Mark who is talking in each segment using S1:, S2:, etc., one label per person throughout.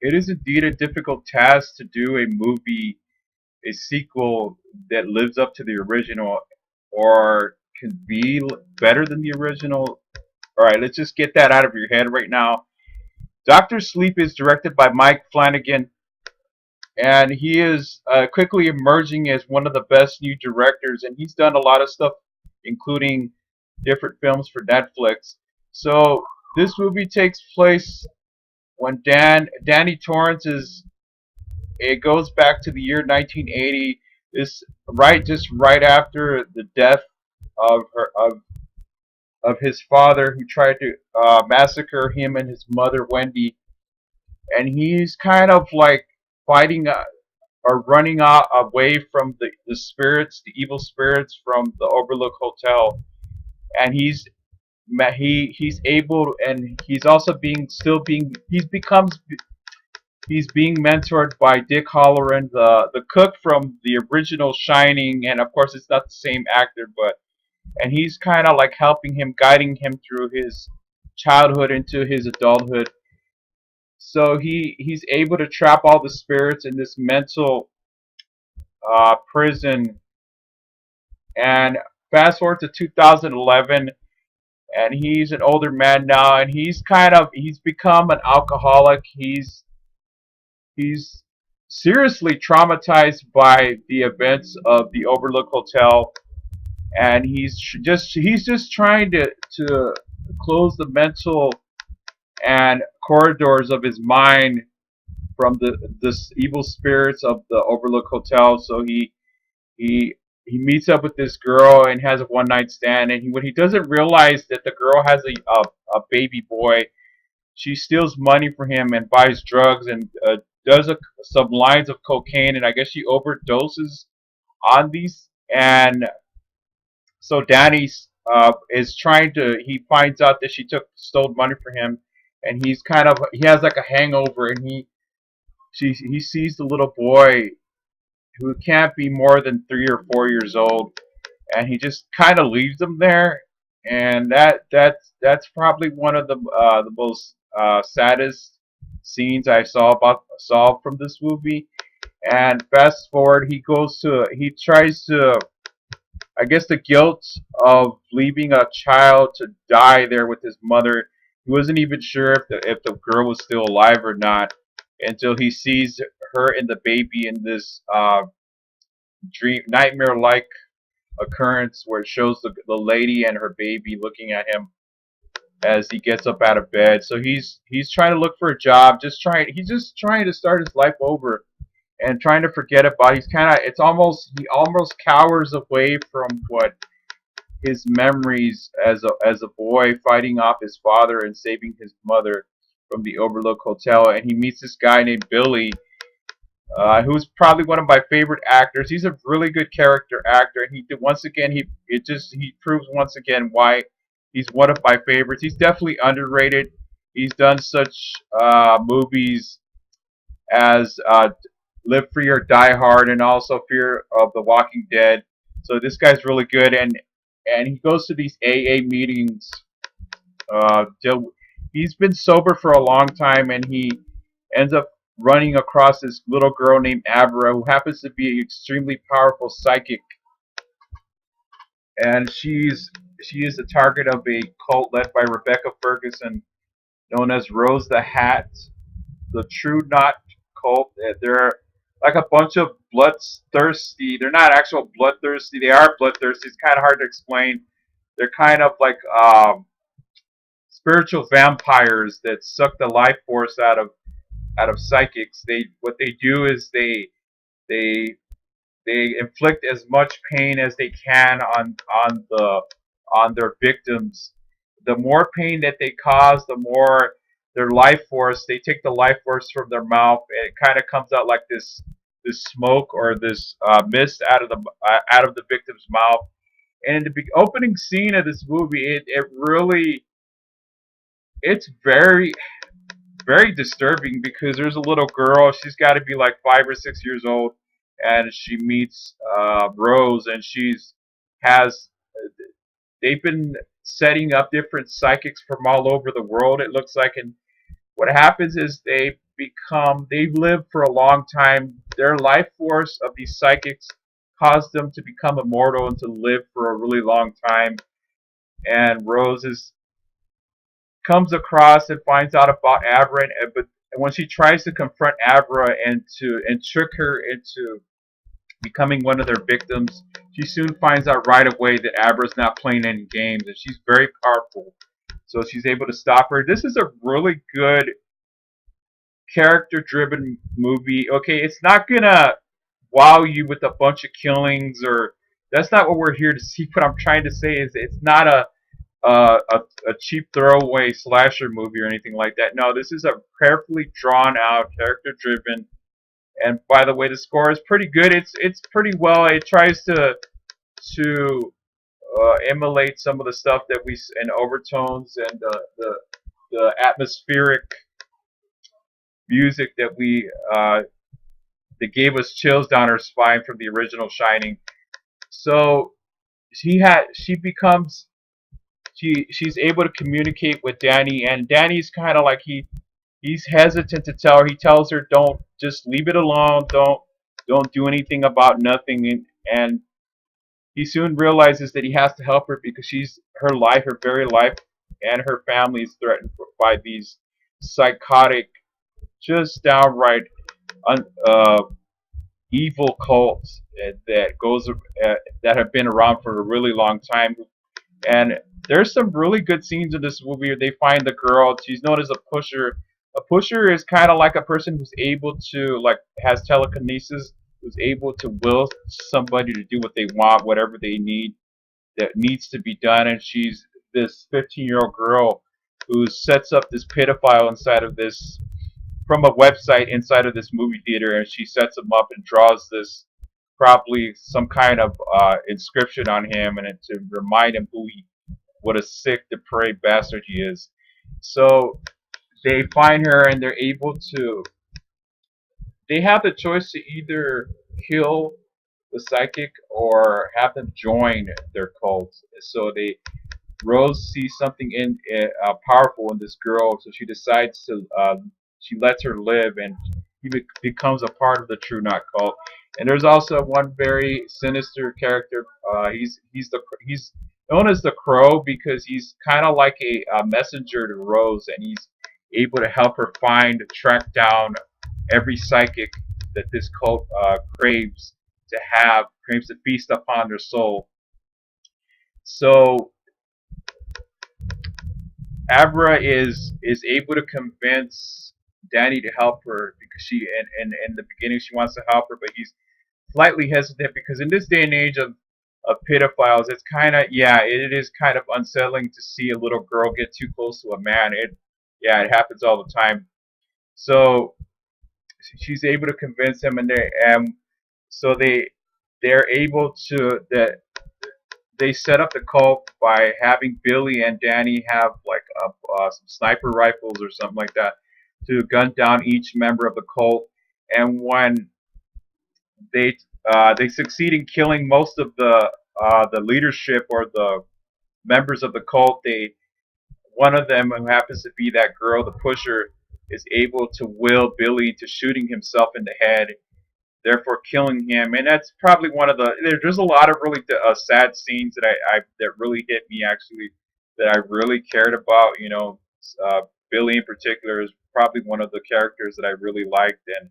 S1: it is indeed a difficult task to do a movie, a sequel that lives up to the original or can be better than the original. All right, let's just get that out of your head right now. Doctor Sleep is directed by Mike Flanagan, and he is quickly emerging as one of the best new directors. And he's done a lot of stuff, including different films for Netflix. So this movie takes place when Danny Torrance is. It goes back to the year 1980. This right after the death of his father, who tried to massacre him and his mother Wendy, and he's kind of like fighting or running away from the spirits, the evil spirits from the Overlook Hotel, and he's able, and he's also being still being he's being mentored by Dick Halloran, the cook from the original Shining, and of course it's not the same actor, but and he's kind of like helping him, guiding him through his childhood into his adulthood. So he's able to trap all the spirits in this mental prison. And fast forward to 2011, and he's an older man now, and he's become an alcoholic. He's seriously traumatized by the events of the Overlook Hotel, and he's just trying to close the mental and corridors of his mind from this evil spirits of the Overlook Hotel. So he he meets up with this girl and has a one night stand. And when he doesn't realize that the girl has a baby boy, she steals money from him and buys drugs and does some lines of cocaine. And I guess she overdoses on these. And so Danny is trying to. He finds out that she stole money from him, and he has like a hangover, and he sees the little boy who can't be more than 3 or 4 years old, and he just kind of leaves them there, and that's probably one of the most saddest scenes I saw from this movie. And fast forward, he tries to, I guess, the guilt of leaving a child to die there with his mother. He wasn't even sure if the girl was still alive or not until he sees her and the baby in this dream nightmare like occurrence where it shows the lady and her baby looking at him as he gets up out of bed. So he's trying to look for a job, he's just trying to start his life over and trying to forget about. He's kind of it's almost he almost cowers away from what his memories as a boy fighting off his father and saving his mother from the Overlook Hotel. And he meets this guy named Billy, who's probably one of my favorite actors. He's a really good character actor, and once again he proves once again why he's one of my favorites. He's definitely underrated. He's done such movies as Live Free or Die Hard, and also Fear of the Walking Dead. So this guy's really good, and he goes to these AA meetings. Uh, he's been sober for a long time, and he ends up running across this little girl named Abra, who happens to be an extremely powerful psychic, and she is the target of a cult led by Rebecca Ferguson, known as Rose the Hat, the True Knot cult. They're like a bunch of bloodthirsty. They're not actual bloodthirsty. They are bloodthirsty. It's kind of hard to explain. They're kind of like spiritual vampires that suck the life force out of psychics. What they do is they they inflict as much pain as they can on their victims. The more pain that they cause, the more their life force. They take the life force from their mouth, and it kind of comes out like this smoke or this mist out of the victim's mouth. And in the opening scene of this movie, it really it's very disturbing because there's a little girl. She's got to be like 5 or 6 years old, and she meets Rose, and she's has they've been setting up different psychics from all over the world. It looks like, and what happens is they've lived for a long time. Their life force of these psychics caused them to become immortal and to live for a really long time. And Rose comes across and finds out about Abra, but when she tries to confront Abra and trick her into becoming one of their victims, she soon finds out right away that Abra's not playing any games and she's very powerful. So she's able to stop her. This is a really good character-driven movie. Okay, it's not gonna wow you with a bunch of killings, or that's not what we're here to see. What I'm trying to say is it's not a cheap throwaway slasher movie or anything like that. No, this is a carefully drawn out, character driven. And by the way, the score is pretty good. It's pretty well. It tries to emulate some of the stuff that we and overtones and the atmospheric music that gave us chills down our spine from the original Shining. So she becomes she's able to communicate with Danny, and Danny's kind of like he's hesitant to tell her. He tells her, "Don't, just leave it alone. Don't do anything about nothing." And he soon realizes that he has to help her because her life, her very life, and her family is threatened by these psychotic, just downright uh, evil cults that have been around for a really long time. And there's some really good scenes in this movie where they find the girl. She's known as a pusher. A pusher is kind of like a person who's able to, like, has telekinesis, who's able to will somebody to do what they want, whatever they need, that needs to be done. And she's this 15-year-old girl who sets up this pedophile inside of this, from a website inside of this movie theater, and she sets him up and draws this, probably some kind of inscription on him, and to remind him what a sick, depraved bastard he is. So they find her, and they have the choice to either kill the psychic or have them join their cult. So Rose sees something powerful in this girl, so she decides to she lets her live, and becomes a part of the True Knot cult. And there's also one very sinister character. He's known as the Crow because he's kind of like a messenger to Rose, and he's able to help her track down every psychic that this cult craves to feast upon their soul. So Abra is able to convince Danny to help her because in the beginning she wants to help her, but he's slightly hesitant because in this day and age of pedophiles, it's kind of, it is kind of unsettling to see a little girl get too close to a man. It happens all the time. So she's able to convince him, and so they're able to that they set up the cult by having Billy and Danny have like some sniper rifles or something like that to gun down each member of the cult. And when they they succeed in killing most of the leadership or the members of the cult, one of them, who happens to be that girl, the pusher, is able to will Billy into shooting himself in the head, therefore killing him. And that's probably one of there's a lot of really sad scenes that really hit me, actually, that I really cared about. Billy in particular is probably one of the characters that I really liked, and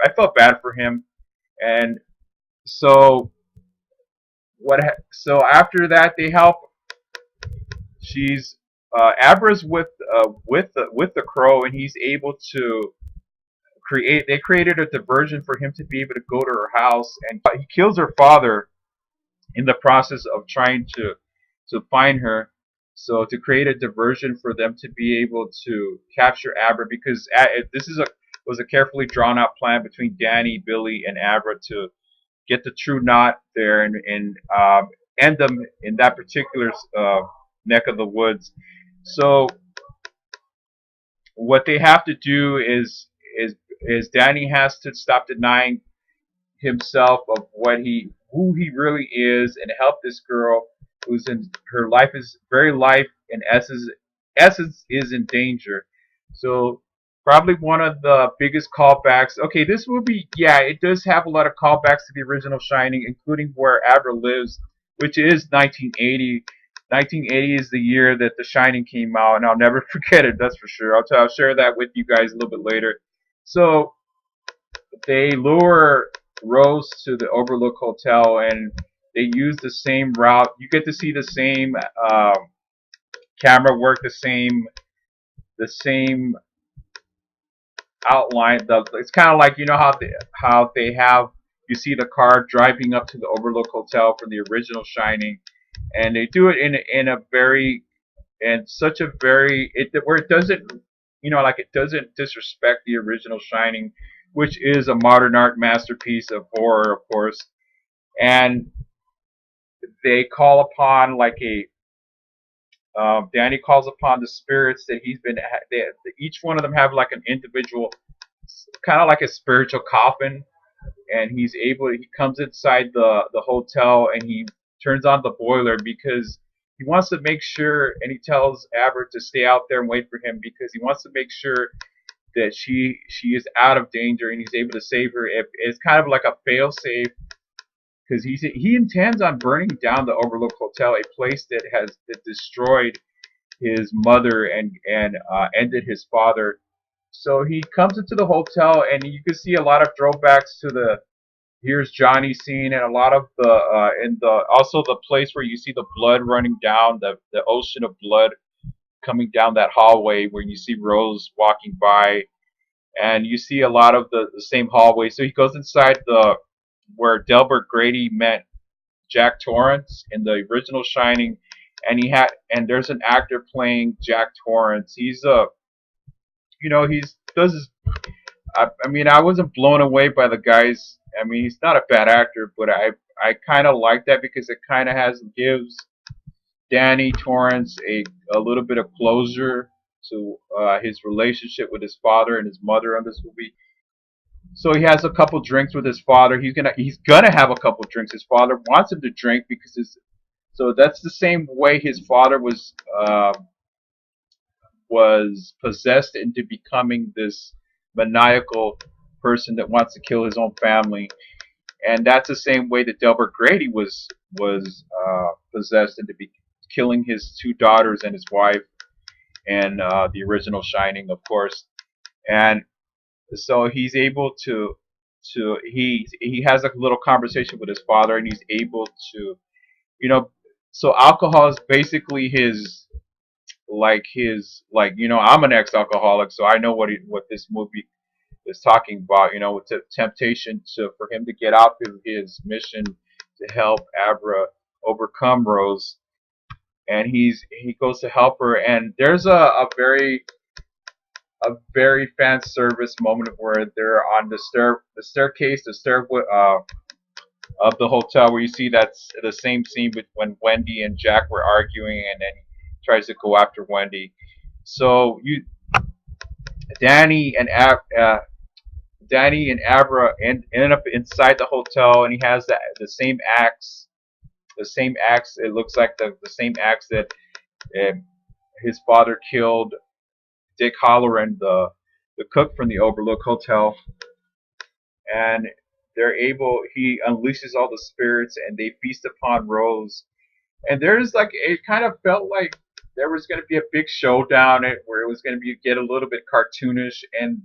S1: I felt bad for him. And so so after that, they help. She's Abra's with the Crow, and he's able to they created a diversion for him to be able to go to her house, and he kills her father in the process of trying to find her. So to create a diversion for them to be able to capture Abra, because this was a carefully drawn out plan between Danny, Billy, and Abra to get the True Knot there and end them in that particular neck of the woods. So what they have to do is Danny has to stop denying himself of who he really is, and help this girl who's in her very life and essence is in danger. So Probably one of the biggest callbacks. Okay, this movie, yeah, it does have a lot of callbacks to the original Shining, including where Abra lives, which is 1980. 1980 is the year that The Shining came out, and I'll never forget it. That's for sure. I'll share that with you guys a little bit later. So they lure Rose to the Overlook Hotel, and they use the same route. You get to see the same camera work, the same outline. It's kind of like, you know how they have, you see the car driving up to the Overlook Hotel for the original Shining, and they do it in a very, in such a very, where it doesn't, like it doesn't disrespect the original Shining, which is a modern art masterpiece of horror, of course. And they call upon like a Danny calls upon the spirits that he's been. Each one of them have like an individual, kind of like a spiritual coffin, and he's able. He comes inside the hotel and he turns on the boiler because he wants to make sure, and he tells Abra to stay out there and wait for him because he wants to make sure that she is out of danger and he's able to save her. It's kind of like a fail safe because he intends on burning down the Overlook Hotel, a place that destroyed his mother and ended his father. So he comes into the hotel, and you can see a lot of throwbacks to the "Here's Johnny" scene, and a lot of the in the also the place where you see the blood running down, the ocean of blood coming down that hallway where you see Rose walking by, and you see a lot of the same hallway. So he goes inside the where Delbert Grady met Jack Torrance in the original Shining, and there's an actor playing Jack Torrance. He's he's does his. I mean, I wasn't blown away by the guy's. I mean, he's not a bad actor, but I kind of like that because it kind of gives Danny Torrance a little bit of closure to his relationship with his father and his mother in this movie. So he has a couple drinks with his father. He's gonna have a couple drinks. His father wants him to drink because so that's the same way his father was possessed into becoming this maniacal person that wants to kill his own family, and that's the same way that Delbert Grady was possessed into killing his two daughters and his wife, and the original Shining, of course. And so he's able he has a little conversation with his father, and he's able to, you know, so alcohol is basically I'm an ex-alcoholic, so I know what this movie is talking about. It's a temptation for him to get out of his mission to help Abra overcome Rose, and he goes to help her, and there's a very fan service moment where they're on the staircase, the stairway of the hotel, where you see that's the same scene with when Wendy and Jack were arguing, and then he tries to go after Wendy. So Danny and Danny and Abra end up inside the hotel, and he has the same axe. The same axe. It looks like the same axe that uh, his father killed Dick Halloran, the cook from the Overlook Hotel, and he unleashes all the spirits, and they feast upon Rose. And there's like, it kind of felt like there was going to be a big showdown, where it was going to get a little bit cartoonish. And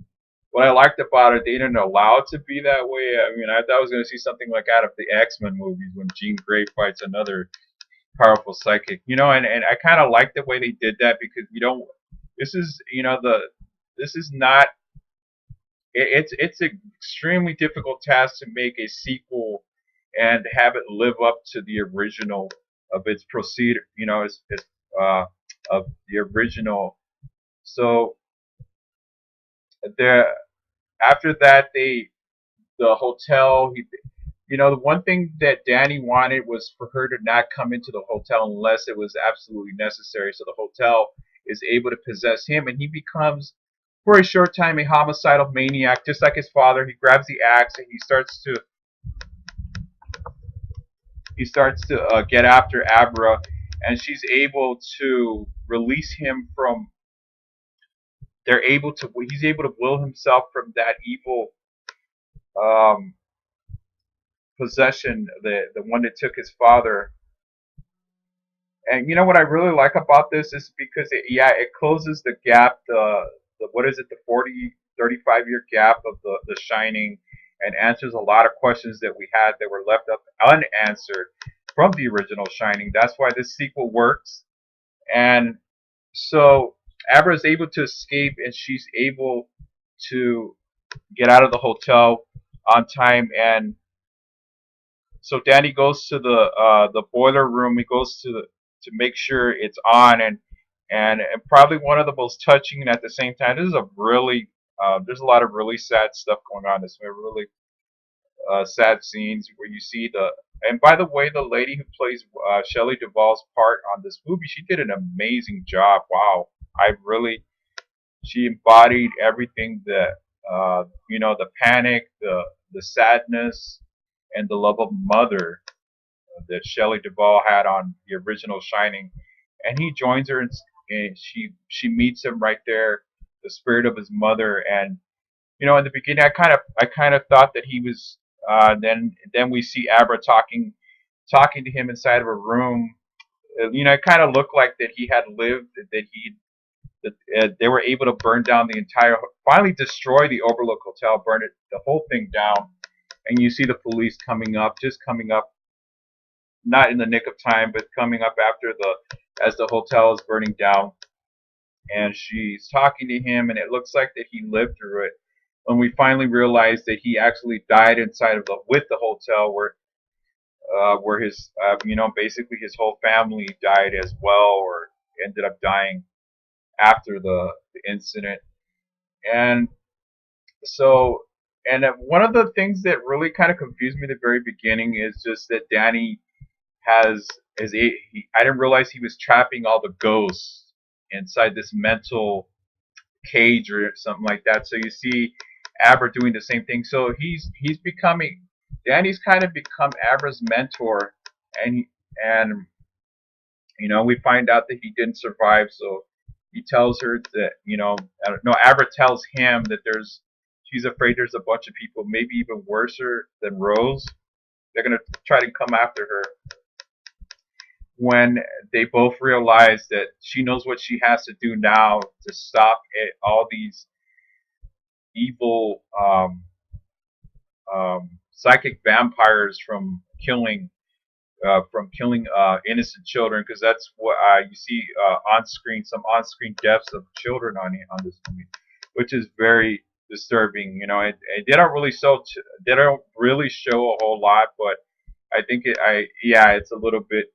S1: what I liked about it, they didn't allow it to be that way. I mean, I thought I was going to see something like out of the X-Men movies when Jean Grey fights another powerful psychic, and I kind of like the way they did that, because you don't. This is, this is not. It's an extremely difficult task to make a sequel and have it live up to the original of its proceed. Uh, of the original. So there, after that, the hotel. The one thing that Danny wanted was for her to not come into the hotel unless it was absolutely necessary. So the hotel is able to possess him, and he becomes, for a short time, a homicidal maniac, just like his father. He grabs the axe and he starts to get after Abra, and she's able to release him he's able to will himself from that evil um, possession, the one that took his father. And you know what I really like about this is because it closes the gap, the what is it, the 35 year gap of the Shining, and answers a lot of questions that we had that were left up unanswered from the original Shining. That's why this sequel works. And so Abra is able to escape, and she's able to get out of the hotel on time. And so Danny goes to the boiler room. He goes to make sure it's on, and probably one of the most touching, and at the same time, this is a really there's a lot of really sad stuff going on. This really sad scenes where you see the. And by the way, the lady who plays Shelley Duvall's part on this movie, she did an amazing job. Wow, I really she embodied everything that the panic, the sadness, and the love of mother that Shelley Duvall had on the original Shining. And he joins her, and she meets him right there, the spirit of his mother. And in the beginning, I kind of thought that he was. Then we see Abra talking to him inside of a room. It kind of looked like that he had lived, that they were able to burn down finally destroy the Overlook Hotel, burn the whole thing down. And you see the police just coming up, not in the nick of time, but coming up as the hotel is burning down. And she's talking to him, and it looks like that he lived through it. When we finally realize that he actually died inside of with the hotel, where his, basically his whole family died as well, or ended up dying after the incident. And so, and one of the things that really kind of confused me at the very beginning is just that Danny I didn't realize he was trapping all the ghosts inside this mental cage or something like that. So you see Abra doing the same thing. So Danny's kind of become Abra's mentor, and and we find out that he didn't survive. So he tells her that I don't know. Abra tells him that she's afraid there's a bunch of people, maybe even worse than Rose. They're gonna try to come after her, when they both realize that she knows what she has to do now to stop all these evil psychic vampires from killing innocent children, because that's what you see on screen, some on-screen deaths of children on this movie, which is very disturbing. They don't really show a whole lot, but I think it's a little bit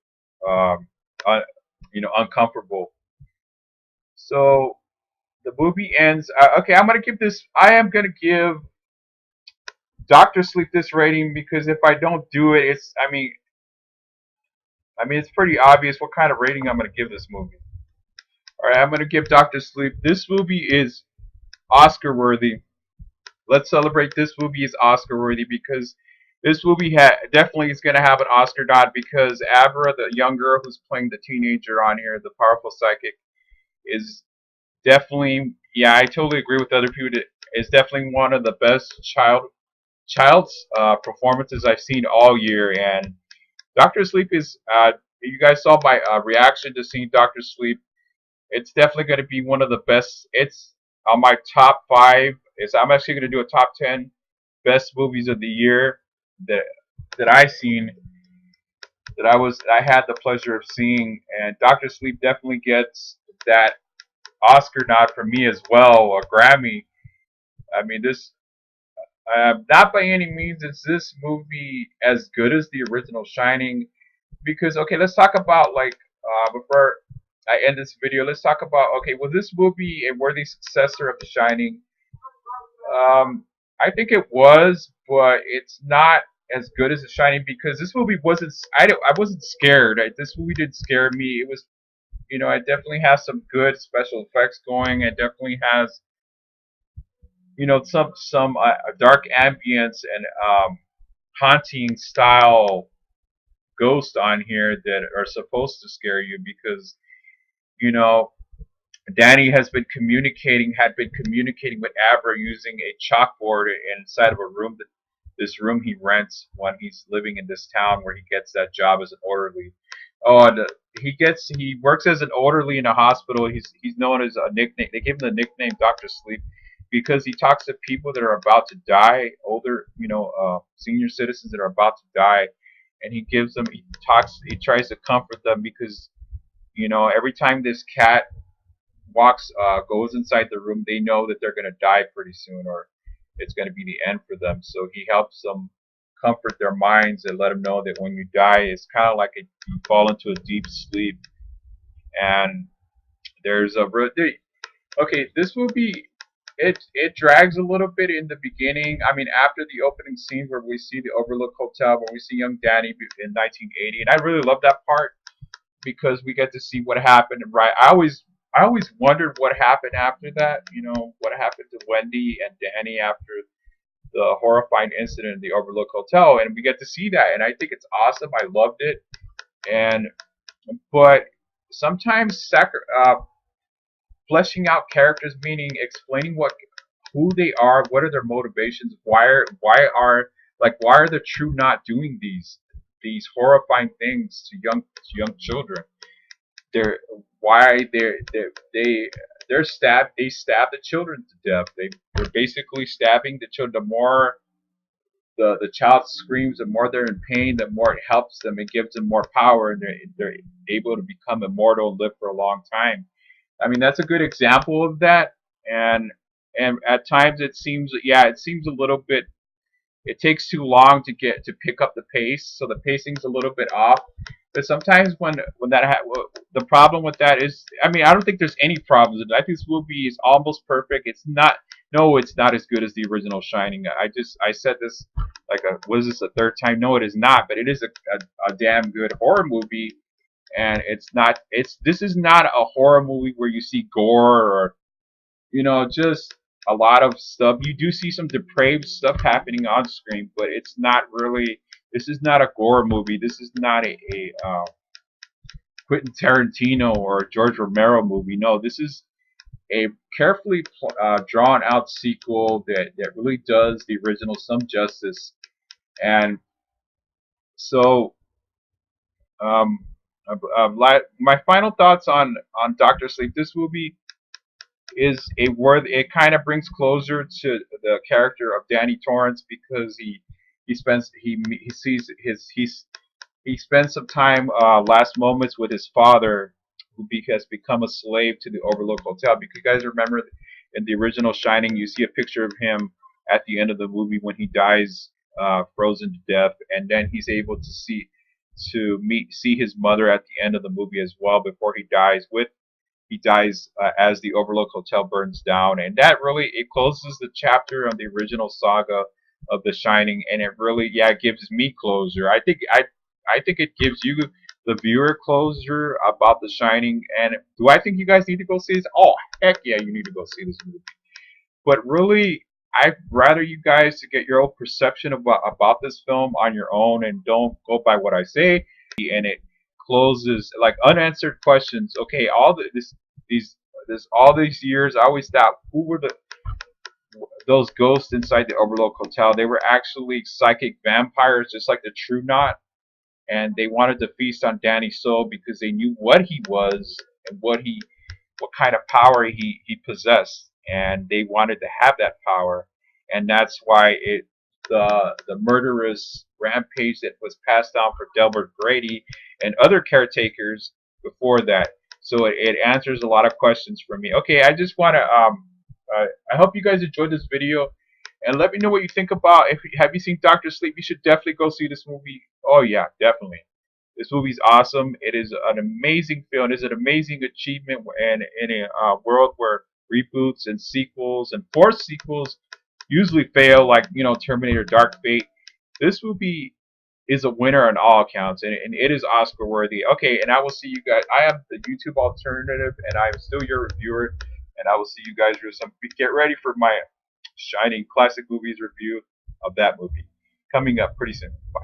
S1: um, uncomfortable. So the movie ends. Okay, I am gonna give Doctor Sleep this rating, because if I don't do it, it's pretty obvious what kind of rating I'm gonna give this movie. All right, I'm gonna give Doctor Sleep. This movie is Oscar worthy. Let's celebrate. This movie is Oscar worthy, because this movie definitely is gonna have an Oscar nod, because Abra, the young girl who's playing the teenager on here, the powerful psychic, is definitely, yeah, I totally agree with other people. It's definitely one of the best child's performances I've seen all year. And Doctor Sleep is, you guys saw my reaction to seeing Doctor Sleep. It's definitely going to be one of the best. It's on my top 5. I'm actually going to do a top 10 best movies of the year that I've seen, I had the pleasure of seeing. And Doctor Sleep definitely gets that Oscar nod from me as well, a Grammy. This not by any means is this movie as good as the original Shining, because okay, let's talk about, like, before I end this video, let's talk about, okay, was this movie a worthy successor of The Shining? I think it was, but it's not as good as The Shining, because this movie wasn't. I wasn't scared. This movie didn't scare me. It was, it definitely has some good special effects going. It definitely has, some dark ambience and haunting style ghosts on here that are supposed to scare you, because you know Danny had been communicating with Abra using a chalkboard inside of a room that this room he rents when he's living in this town where he gets that job as an orderly. Oh, and he works as an orderly in a hospital. He's known as a nickname. They give him the nickname Doctor Sleep because he talks to people that are about to die, older, senior citizens that are about to die, and he tries to comfort them because every time this cat goes inside the room, they know that they're going to die pretty soon, or it's going to be the end for them. So he helps them comfort their minds and let them know that when you die, it's kind of like you fall into a deep sleep. And there's a okay. This movie it drags a little bit in the beginning. I mean, after the opening scene where we see the Overlook Hotel, where we see young Danny in 1980, and I really love that part because we get to see what happened. Right, I always wondered what happened after that. What happened to Wendy and Danny after the horrifying incident in the Overlook Hotel, and we get to see that, and I think it's awesome. I loved it, and but sometimes fleshing out characters, meaning explaining who they are, what are their motivations, why are the true not doing these horrifying things to young children. They're why they're stabbed. They stab the children to death. They're basically stabbing the children. The more the child screams, the more they're in pain, the more it helps them. It gives them more power, and they're able to become immortal and live for a long time. I mean, that's a good example of that. And at times it seems a little bit, it takes too long to pick up the pace, so the pacing's a little bit off. But sometimes the problem with that is, I mean, I don't think there's any problems. I think this movie is almost perfect. It's not. No, it's not as good as the original Shining. I said this like was this the third time? No, it is not. But it is a damn good horror movie, and it's not. This is not a horror movie where you see gore or just a lot of stuff. You do see some depraved stuff happening on screen, but it's not really. This is not a gore movie. This is not a Quentin Tarantino or a George Romero movie. No, this is a carefully drawn out sequel that really does the original some justice. And so, um, my final thoughts on Doctor Sleep. This movie is a word. It kind of brings closure to the character of Danny Torrance because he sees he spends some time last moments with his father, who has become a slave to the Overlook Hotel. Because you guys remember in the original Shining, you see a picture of him at the end of the movie when he dies, frozen to death, and then he's able to see his mother at the end of the movie as well before he dies as the Overlook Hotel burns down, and that really it closes the chapter on the original saga of The Shining, and it really gives me closure. I think it gives you the viewer closure about The Shining. And do I think you guys need to go see this? Oh heck yeah, you need to go see this movie. But really, I'd rather you guys to get your own perception about this film on your own and don't go by what I say. And it closes like unanswered questions. Okay, all these years, I always thought, who were those ghosts inside the Overlook Hotel? They were actually psychic vampires, just like the True Knot, and they wanted to feast on Danny's soul because they knew what he was and what kind of power he possessed, and they wanted to have that power, and that's why the murderous rampage that was passed down for Delbert Grady and other caretakers before that. So it answers a lot of questions for me. Okay, I just want to I hope you guys enjoyed this video, and let me know what you think about. If have you seen Doctor Sleep? You should definitely go see this movie. Oh yeah, definitely. This movie's awesome. It is an amazing film. It is an amazing achievement in a world where reboots and sequels and forced sequels usually fail, like Terminator: Dark Fate. This movie is a winner on all accounts, and it is Oscar worthy. Okay, and I will see you guys. I am the YouTube alternative, and I am still your reviewer, and I will see you guys for some. Get ready for my Shining classic movies review of that movie coming up pretty soon. Bye.